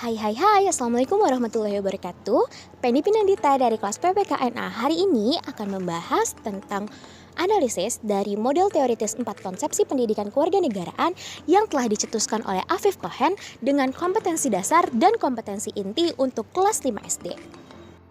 Hai, Assalamualaikum warahmatullahi wabarakatuh. Penny Pinandita dari kelas PPKNA hari ini akan membahas tentang analisis dari model teoritis 4 konsepsi pendidikan kewarganegaraan yang telah dicetuskan oleh Afif Cohen dengan kompetensi dasar dan kompetensi inti untuk kelas 5 SD.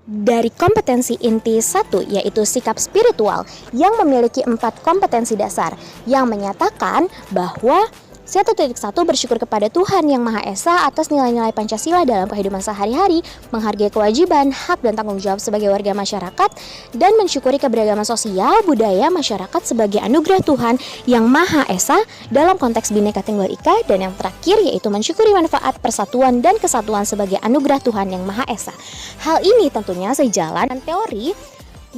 Dari kompetensi inti 1 yaitu sikap spiritual yang memiliki 4 kompetensi dasar yang menyatakan bahwa 1.1 bersyukur kepada Tuhan Yang Maha Esa atas nilai-nilai Pancasila dalam kehidupan sehari-hari, menghargai kewajiban, hak dan tanggung jawab sebagai warga masyarakat, dan mensyukuri keberagaman sosial, budaya, masyarakat sebagai anugerah Tuhan Yang Maha Esa dalam konteks Bhinneka Tunggal Ika, dan yang terakhir yaitu mensyukuri manfaat persatuan dan kesatuan sebagai anugerah Tuhan Yang Maha Esa. Hal ini tentunya sejalan dengan teori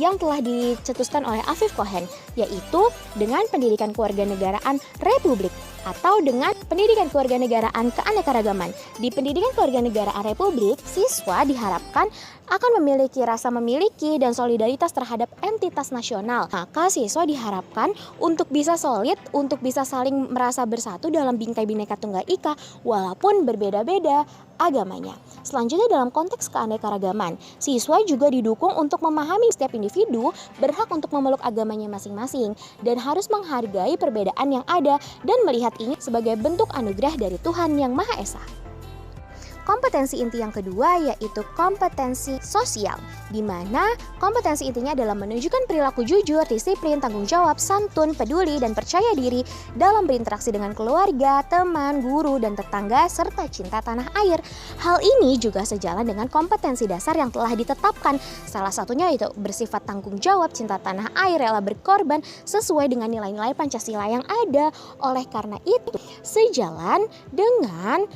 yang telah dicetuskan oleh Afif Cohen, yaitu dengan pendidikan kewarganegaraan Republik atau dengan pendidikan kewarganegaraan keanekaragaman. Di pendidikan kewarganegaraan Republik, siswa diharapkan akan memiliki rasa memiliki dan solidaritas terhadap entitas nasional. Maka siswa diharapkan untuk bisa solid, untuk bisa saling merasa bersatu dalam bingkai Bhinneka Tunggal Ika walaupun berbeda-beda agamanya. Selanjutnya dalam konteks keanekaragaman, siswa juga didukung untuk memahami setiap individu berhak untuk memeluk agamanya masing-masing dan harus menghargai perbedaan yang ada dan melihat ini sebagai bentuk anugerah dari Tuhan Yang Maha Esa. Kompetensi inti yang kedua yaitu kompetensi sosial, di mana kompetensi intinya adalah menunjukkan perilaku jujur, disiplin, tanggung jawab, santun, peduli, dan percaya diri dalam berinteraksi dengan keluarga, teman, guru, dan tetangga, serta cinta tanah air. Hal ini juga sejalan dengan kompetensi dasar yang telah ditetapkan. Salah satunya yaitu bersifat tanggung jawab, cinta tanah air, rela berkorban, sesuai dengan nilai-nilai Pancasila yang ada. Oleh karena itu, sejalan dengan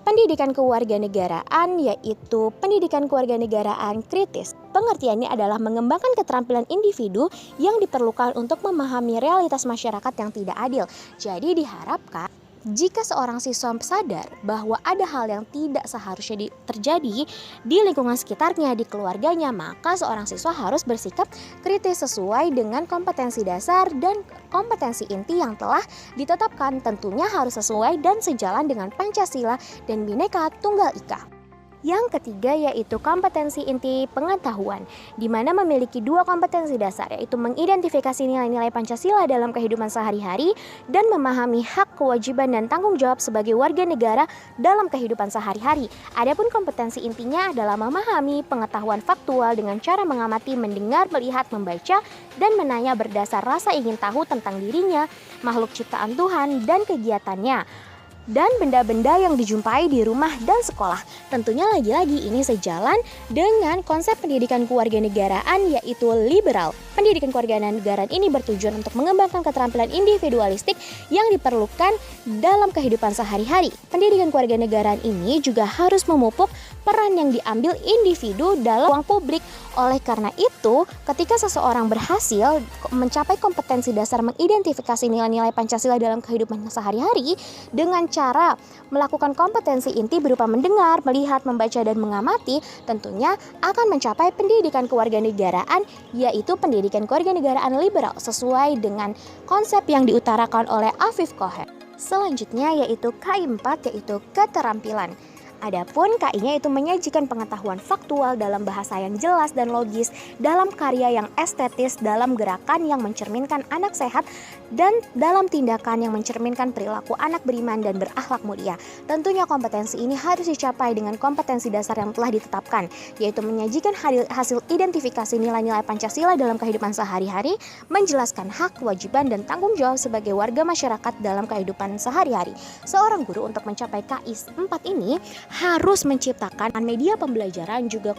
pendidikan kewarganegaraan yaitu pendidikan kewarganegaraan kritis. Pengertiannya adalah mengembangkan keterampilan individu yang diperlukan untuk memahami realitas masyarakat yang tidak adil. Jadi diharapkan jika seorang siswa sadar bahwa ada hal yang tidak seharusnya terjadi di lingkungan sekitarnya, di keluarganya, maka seorang siswa harus bersikap kritis sesuai dengan kompetensi dasar dan kompetensi inti yang telah ditetapkan. Tentunya harus sesuai dan sejalan dengan Pancasila dan Bhinneka Tunggal Ika. Yang ketiga yaitu kompetensi inti pengetahuan, di mana memiliki 2 kompetensi dasar yaitu mengidentifikasi nilai-nilai Pancasila dalam kehidupan sehari-hari dan memahami hak, kewajiban, dan tanggung jawab sebagai warga negara dalam kehidupan sehari-hari. Adapun kompetensi intinya adalah memahami pengetahuan faktual dengan cara mengamati, mendengar, melihat, membaca, dan menanya berdasar rasa ingin tahu tentang dirinya, makhluk ciptaan Tuhan, dan kegiatannya, dan benda-benda yang dijumpai di rumah dan sekolah. Tentunya lagi-lagi ini sejalan dengan konsep pendidikan kewarganegaraan yaitu liberal. Pendidikan kewarganegaraan ini bertujuan untuk mengembangkan keterampilan individualistik yang diperlukan dalam kehidupan sehari-hari. Pendidikan kewarganegaraan ini juga harus memupuk peran yang diambil individu dalam ruang publik. Oleh karena itu, ketika seseorang berhasil mencapai kompetensi dasar mengidentifikasi nilai-nilai Pancasila dalam kehidupan sehari-hari dengan cara melakukan kompetensi inti berupa mendengar, melihat, membaca, dan mengamati, tentunya akan mencapai pendidikan kewarganegaraan yaitu pendidikan kewarganegaraan liberal sesuai dengan konsep yang diutarakan oleh Afif Cohen. Selanjutnya yaitu KI4 yaitu keterampilan. Adapun KI-nya itu menyajikan pengetahuan faktual dalam bahasa yang jelas dan logis, dalam karya yang estetis, dalam gerakan yang mencerminkan anak sehat, dan dalam tindakan yang mencerminkan perilaku anak beriman dan berakhlak mulia. Tentunya kompetensi ini harus dicapai dengan kompetensi dasar yang telah ditetapkan, yaitu menyajikan hasil identifikasi nilai-nilai Pancasila dalam kehidupan sehari-hari, menjelaskan hak, kewajiban, dan tanggung jawab sebagai warga masyarakat dalam kehidupan sehari-hari. Seorang guru untuk mencapai KI4 ini harus menciptakan media pembelajaran juga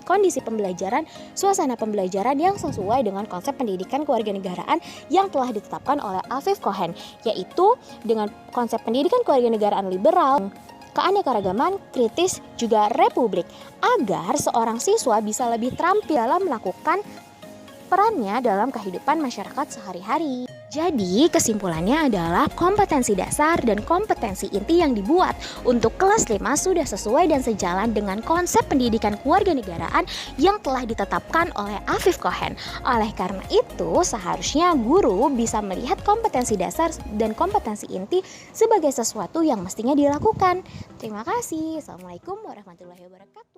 kondisi pembelajaran, suasana pembelajaran yang sesuai dengan konsep pendidikan kewarganegaraan yang telah ditetapkan oleh Afif Cohen, yaitu dengan konsep pendidikan kewarganegaraan liberal, keanekaragaman, kritis, juga republik, agar seorang siswa bisa lebih terampil dalam melakukan perannya dalam kehidupan masyarakat sehari-hari. Jadi, kesimpulannya adalah kompetensi dasar dan kompetensi inti yang dibuat untuk kelas 5 sudah sesuai dan sejalan dengan konsep pendidikan kewarganegaraan yang telah ditetapkan oleh Afif Cohen. Oleh karena itu, seharusnya guru bisa melihat kompetensi dasar dan kompetensi inti sebagai sesuatu yang mestinya dilakukan. Terima kasih. Assalamualaikum warahmatullahi wabarakatuh.